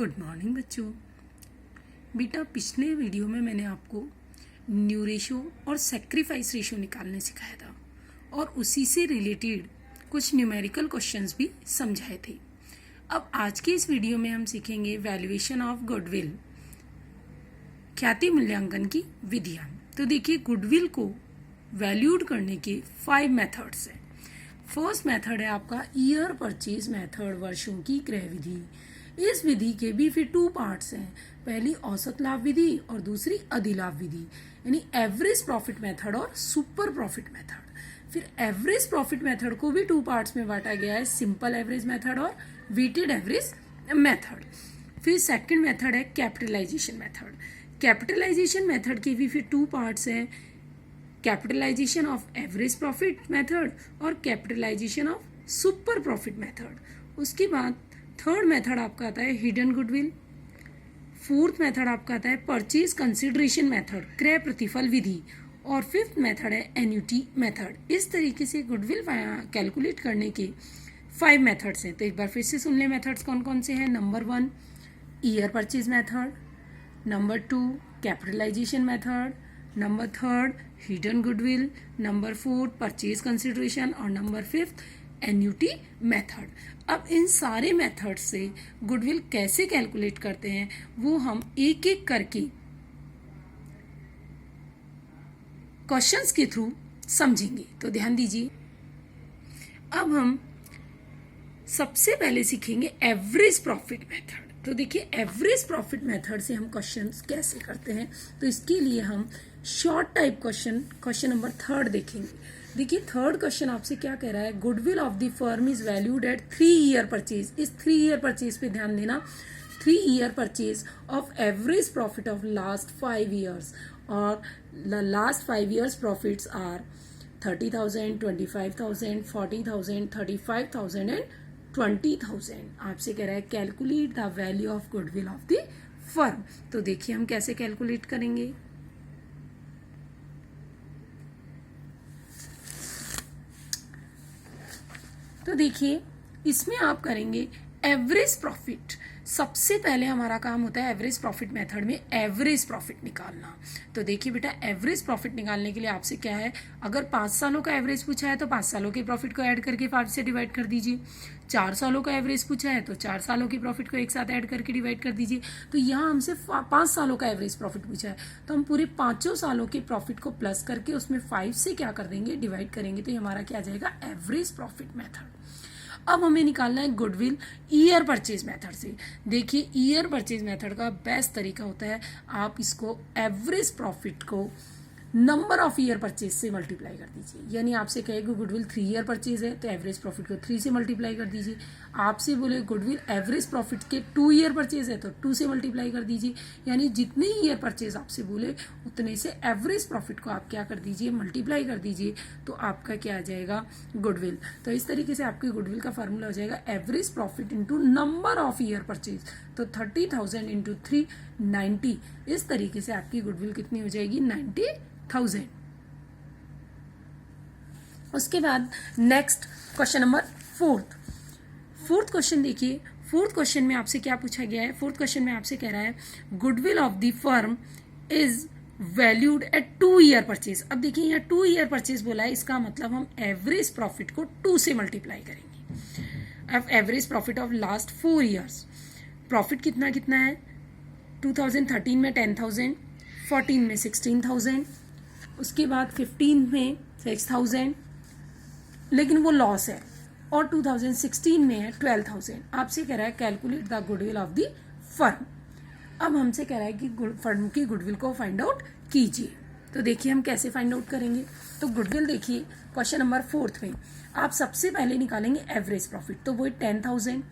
Good morning बच्चों। बेटा पिछले वीडियो में मैंने आपको न्यू रेशो और सेक्रीफाइस रेशो निकालने सिखाया था और उसी से रिलेटेड कुछ न्यूमेरिकल क्वेश्चंस भी समझाए थे। अब आज के इस वीडियो में हम सीखेंगे वैल्यूएशन ऑफ गुडविल, ख्याति मूल्यांकन की विधियां। तो देखिए, गुडविल को वैल्यूड करने के 5 मेथड्स हैं। फर्स्ट मेथड है आपका ईयर परचेज मेथड, वर्षों की क्रय विधि। इस विधि के भी फिर 2 पार्ट्स हैं, पहली औसत लाभ विधि और दूसरी अधिलाभ विधि, यानी एवरेज प्रॉफिट मेथड और सुपर प्रॉफिट मेथड। फिर एवरेज प्रॉफिट मेथड को भी 2 पार्ट्स में बांटा गया है, सिंपल एवरेज मेथड और वेटेड एवरेज मेथड। फिर सेकंड मेथड है कैपिटलाइजेशन मेथड। कैपिटलाइजेशन मेथड के भी फिर 2 पार्ट्स हैं, capitalisation of average profit method और capitalisation of super profit method. उसके बाद थर्ड मेथड आपका आता है हिडन गुडविल। फोर्थ मेथड आपका आता है परचेज कंसिडरेशन मेथड, क्रय प्रतिफल विधि। और फिफ्थ मेथड है एन्युटी मेथड। इस तरीके से गुडविल कैलकुलेट करने के 5 मेथड्स हैं। तो एक बार फिर से सुन ले मेथड्स कौन कौन से हैं। Number 1 year purchase method, number 2 capitalisation method, number 3 hidden goodwill, number 4 purchase consideration और नंबर 5 एन्युटी मेथड। अब इन सारे मेथड से गुडविल कैसे कैलकुलेट करते हैं वो हम एक एक करके क्वेश्चंस के थ्रू समझेंगे। तो ध्यान दीजिए, अब हम सबसे पहले सीखेंगे एवरेज प्रॉफिट मेथड। तो देखिए, एवरेज प्रॉफिट मेथड से हम क्वेश्चंस कैसे करते हैं, तो इसके लिए हम शॉर्ट टाइप क्वेश्चन नंबर 3 देखेंगे। देखिए, थर्ड क्वेश्चन आपसे क्या कह रहा है, goodwill of the firm is valued at 3 year purchase. इस 3 ईयर परचेज पे ध्यान देना। 3 year purchase of average profit of last 5 years, और last 5 years profits are 30,000, 25,000, 40,000, 35,000 and 20,000। आपसे कह रहा है calculate the value of goodwill of the firm. तो देखिए हम कैसे कैलकुलेट करेंगे। तो देखिए, इसमें आप करेंगे एवरेज प्रॉफिट। सबसे पहले हमारा काम होता है एवरेज प्रॉफिट मेथड में एवरेज प्रॉफिट निकालना। तो देखिए बेटा, एवरेज प्रॉफिट निकालने के लिए आपसे क्या है, अगर 5 सालों का एवरेज पूछा है तो 5 सालों के प्रॉफिट को ऐड करके 5 से डिवाइड कर दीजिए। 4 सालों का एवरेज पूछा है तो 4 सालों के प्रॉफिट को एक साथ ऐड करके डिवाइड कर दीजिए। तो यहाँ हमसे 5 सालों का एवरेज प्रॉफिट पूछा है तो हम पूरे 5 सालों के प्रॉफिट को प्लस करके उसमें 5 से क्या कर देंगे, डिवाइड करेंगे। तो ये हमारा क्या आ जाएगा, एवरेज प्रॉफिट मेथड। अब हमें निकालना है गुडविल ईयर परचेज मेथड से। देखिए, ईयर परचेज मेथड का बेस्ट तरीका होता है, आप इसको एवरेज प्रॉफिट को नंबर ऑफ ईयर परचेज से मल्टीप्लाई कर दीजिए। यानी आपसे कहेगा गुडविल 3 ईयर परचेज है तो एवरेज प्रॉफिट को 3 से मल्टीप्लाई कर दीजिए। आपसे बोले गुडविल एवरेज प्रॉफिट के 2 ईयर परचेज है तो 2 से मल्टीप्लाई कर दीजिए। यानी जितने ईयर परचेज आपसे बोले उतने से एवरेज प्रॉफिट को आप क्या कर दीजिए, मल्टीप्लाई कर दीजिए। तो आपका क्या आ जाएगा, गुडविल। तो इस तरीके से आपके गुडविल का फॉर्मूला हो जाएगा average profit into number of year purchase. तो 30,000 इंटू 3 90। इस तरीके से आपकी गुडविल कितनी हो जाएगी, 90,000। उसके बाद next question number 4th question देखिए। 4th क्वेश्चन में आपसे क्या पूछा गया है, 4th क्वेश्चन में आपसे कह रहा है goodwill of the firm is valued eight 2 year purchase. अब देखिए, यहाँ 2 ईयर परचेज बोला है, इसका मतलब हम एवरेज प्रॉफिट को 2 से मल्टीप्लाई करेंगे। अब average profit of last 4 years, profit कितना कितना है, 2013 में 10,000, 14 में 16,000, उसके बाद 15 में 6,000, लेकिन वो लॉस है, और 2016 में है 12,000। आपसे कह रहा है calculate the goodwill of the firm. अब हमसे कह रहा है कि फर्म की गुडविल को फाइंड आउट कीजिए। तो देखिए हम कैसे फाइंड आउट करेंगे। तो गुडविल देखिए, क्वेश्चन नंबर 4 में आप सबसे पहले निकालेंगे एवरेज प्रॉफिट। तो वो 10,000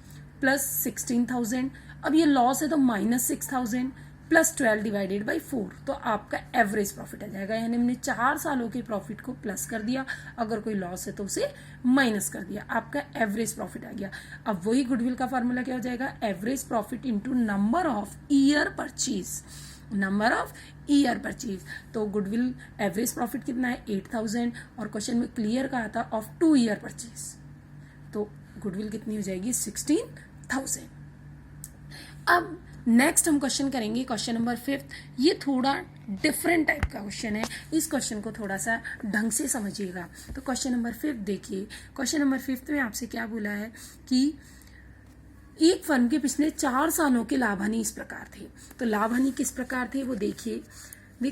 प्लस 16,000। अब ये लॉस है तो -6,000 प्लस 12 डिवाइडेड बाई 4। तो आपका एवरेज प्रॉफिट आ जाएगा। यानी हमने 4 सालों के प्रॉफिट को प्लस कर दिया, अगर कोई लॉस है तो उसे माइनस कर दिया, आपका एवरेज प्रॉफिट आ गया। अब वही गुडविल का फॉर्मूला क्या हो जाएगा, average profit into number of year purchase. Number of year purchase, तो गुडविल एवरेज प्रॉफिट कितना है, 8,000, और क्वेश्चन में क्लियर कहा था ऑफ 2 ईयर परचेज। तो गुडविल कितनी हो जाएगी, 16,000। अब नेक्स्ट हम क्वेश्चन करेंगे क्वेश्चन नंबर 5। ये थोड़ा डिफरेंट टाइप का क्वेश्चन है, इस क्वेश्चन को थोड़ा सा ढंग से समझिएगा। तो क्वेश्चन नंबर 5 देखिए। क्वेश्चन नंबर 5 में आपसे क्या बोला है कि एक फर्म के पिछले 4 सालों के लाभ हानि इस प्रकार थे। तो लाभ हानि किस प्रकार थे वो देखिए।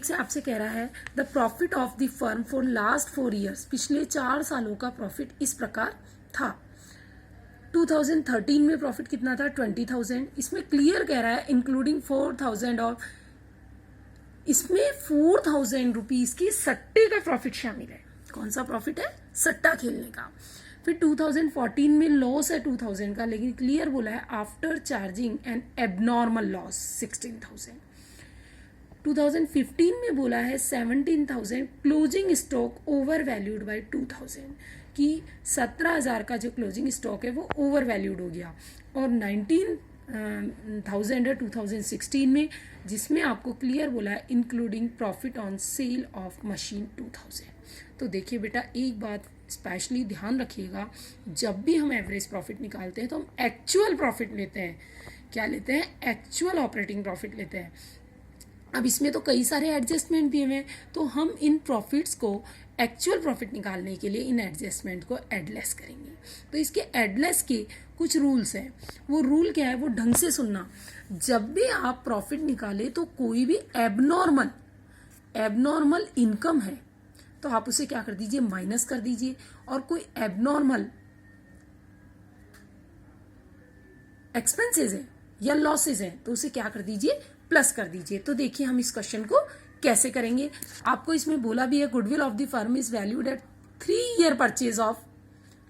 से आपसे कह रहा है the profit of the firm for last 4 years, पिछले 4 सालों का प्रॉफिट इस प्रकार था। 2013 में प्रॉफिट कितना था 20,000। इसमें क्लियर कह रहा है इंक्लूडिंग 4,000 और इसमें 4,000 रुपीज की सट्टे का प्रॉफिट शामिल है। कौन सा प्रॉफिट है? सट्टा खेलने का। फिर 2014 में लॉस है 2,000 का, लेकिन क्लियर बोला है after charging N abnormal loss 16,000। 2015 में बोला है 17,000 closing stock over valued by 2,000 कि 17,000 का जो क्लोजिंग स्टॉक है वो ओवर वैल्यूड हो गया। और 19,000 है 2016 में, जिसमें आपको क्लियर बोला है including profit on sale of machine 2,000। तो देखिए बेटा, एक बात स्पेशली ध्यान रखिएगा, जब भी हम एवरेज प्रॉफिट निकालते हैं तो हम एक्चुअल प्रॉफिट लेते हैं। क्या लेते हैं? एक्चुअल ऑपरेटिंग प्रॉफिट लेते हैं। अब इसमें तो कई सारे एडजस्टमेंट दिए हुए हैं, तो हम इन प्रॉफिट्स को एक्चुअल प्रॉफिट निकालने के लिए इन एडजस्टमेंट को एडलेस करेंगे। तो इसके एडलेस के कुछ रूल्स हैं। वो रूल क्या है वो ढंग से सुनना। जब भी आप प्रॉफिट निकाले तो कोई भी एबनॉर्मल इनकम है तो आप उसे क्या कर दीजिए? माइनस कर दीजिए। और कोई एबनॉर्मल एक्सपेंसेस है या लॉसेज है तो उसे क्या कर दीजिए? प्लस कर दीजिए। तो देखिए हम इस क्वेश्चन को कैसे करेंगे। आपको इसमें बोला भी है goodwill of the firm is valued at 3 year purchase of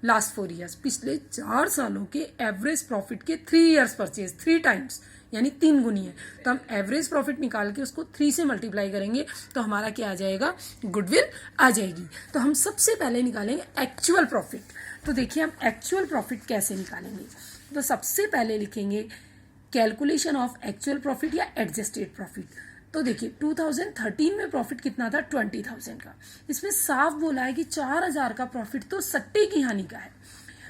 last 4 years. पिछले 4 सालों के एवरेज प्रॉफिट के 3 ईयर्स परचेज, 3 टाइम्स यानी 3 गुनी है। तो हम एवरेज प्रॉफिट निकाल के उसको 3 से मल्टीप्लाई करेंगे तो हमारा क्या आ जाएगा? गुडविल आ जाएगी। तो हम सबसे पहले निकालेंगे एक्चुअल प्रॉफिट। तो देखिए हम एक्चुअल प्रॉफिट कैसे निकालेंगे। तो सबसे पहले लिखेंगे कैलकुलेशन ऑफ एक्चुअल प्रॉफिट या एडजस्टेड प्रॉफिट। तो देखिए 2013 में प्रॉफिट कितना था? 20,000 का। इसमें साफ बोला है कि 4,000 का प्रॉफिट तो सट्टे की हानि का है,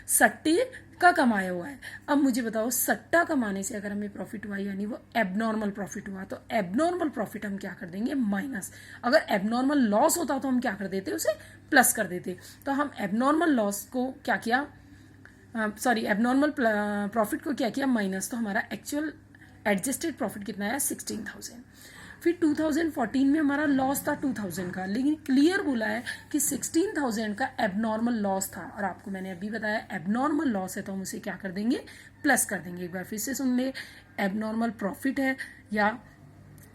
सट्टे का कमाया हुआ है। अब मुझे बताओ, सट्टा कमाने से अगर हमें प्रॉफिट हुआ यानी वो एबनॉर्मल प्रॉफिट हुआ, तो एबनॉर्मल प्रॉफिट हम क्या कर देंगे? माइनस। अगर एबनॉर्मल लॉस होता तो हम क्या कर देते? उसे प्लस कर देते। तो हम एबनॉर्मल लॉस को क्या किया? एबनॉर्मल प्रॉफिट को क्या किया? माइनस। तो हमारा एक्चुअल एडजस्टेड प्रॉफिट कितना है? 16,000। फिर 2014 में हमारा लॉस था 2,000 का, लेकिन क्लियर बोला है कि 16,000 का एबनॉर्मल लॉस था। और आपको मैंने अभी बताया एबनॉर्मल लॉस है तो हम उसे क्या कर देंगे? प्लस कर देंगे। एक बार फिर से सुन ले, एबनॉर्मल प्रॉफिट है या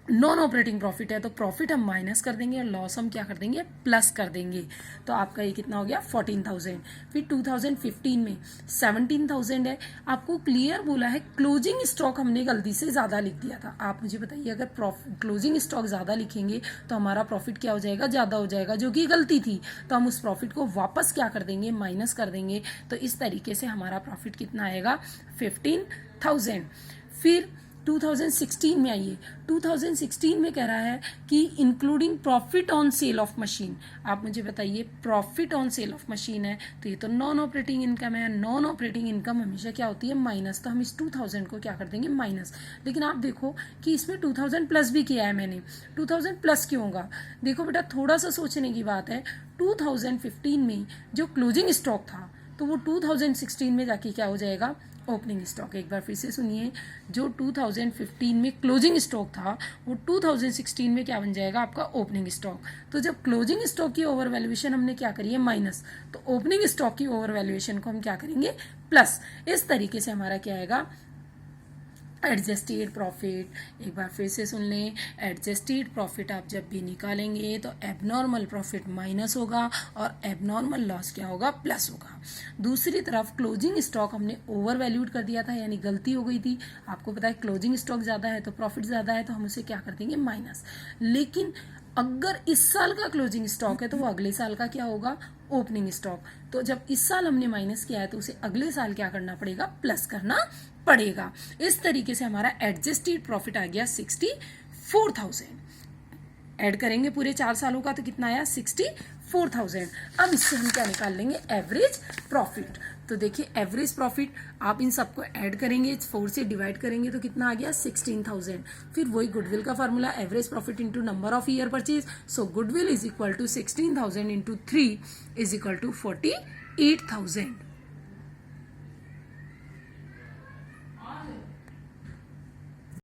नॉन ऑपरेटिंग प्रॉफिट है तो प्रॉफिट हम माइनस कर देंगे और लॉस हम क्या कर देंगे? प्लस कर देंगे। तो आपका ये कितना हो गया? 14,000। फिर 2015 में 17,000 है। आपको क्लियर बोला है क्लोजिंग स्टॉक हमने गलती से ज़्यादा लिख दिया था। आप मुझे बताइए, अगर क्लोजिंग स्टॉक ज़्यादा लिखेंगे तो हमारा प्रॉफिट क्या हो जाएगा? ज़्यादा हो जाएगा, जो कि गलती थी। तो हम उस प्रॉफिट को वापस क्या कर देंगे? माइनस कर देंगे। तो इस तरीके से हमारा प्रॉफिट कितना आएगा? 15,000। फिर 2016 में आइए। 2016 में कह रहा है कि including profit on sale of machine. आप मुझे बताइए, profit on sale of machine है तो ये तो नॉन ऑपरेटिंग इनकम है। नॉन ऑपरेटिंग इनकम हमेशा क्या होती है? माइनस। तो हम इस 2,000 को क्या कर देंगे? माइनस। लेकिन आप देखो कि इसमें 2,000 प्लस भी किया है मैंने। 2,000 प्लस क्यों होगा? देखो बेटा, थोड़ा सा सोचने की बात है। 2015 में जो क्लोजिंग स्टॉक था तो वो 2016 में जाके क्या हो जाएगा? Opening stock. एक बार फिर से सुनिए, जो 2015 में क्लोजिंग स्टॉक था वो 2016 में क्या बन जाएगा? आपका ओपनिंग स्टॉक। तो जब क्लोजिंग स्टॉक की ओवर वैल्यूएशन हमने क्या करी है? माइनस, तो ओपनिंग स्टॉक की ओवर वैल्यूएशन को हम क्या करेंगे? प्लस। इस तरीके से हमारा क्या आएगा? Adjusted profit. एक बार फिर से सुन लें, एडजस्टेड प्रॉफिट आप जब भी निकालेंगे तो एबनॉर्मल प्रॉफिट माइनस होगा और एबनॉर्मल लॉस क्या होगा? प्लस होगा। दूसरी तरफ क्लोजिंग स्टॉक हमने ओवर वैल्यूड कर दिया था, यानी गलती हो गई थी। आपको पता है क्लोजिंग स्टॉक ज़्यादा है तो प्रॉफिट ज़्यादा है, तो हम उसे क्या कर देंगे? माइनस। लेकिन अगर इस साल का क्लोजिंग स्टॉक है तो वो अगले साल का क्या होगा? Opening stock. तो जब इस साल हमने माइनस किया है तो उसे अगले साल क्या करना पड़ेगा? प्लस करना पड़ेगा। इस तरीके से हमारा एडजस्टेड प्रॉफिट आ गया 64,000। ऐड करेंगे पूरे 4 सालों का तो कितना आया? 64,000। अब इससे हम क्या निकाल लेंगे? Average profit. तो देखिए एवरेज प्रॉफिट आप इन सबको ऐड करेंगे, 4 से डिवाइड करेंगे तो कितना आ गया 16,000। फिर वही गुडविल का formula average profit into number of year purchase. So goodwill is equal to 16,000 into 3 is equal to 48,000।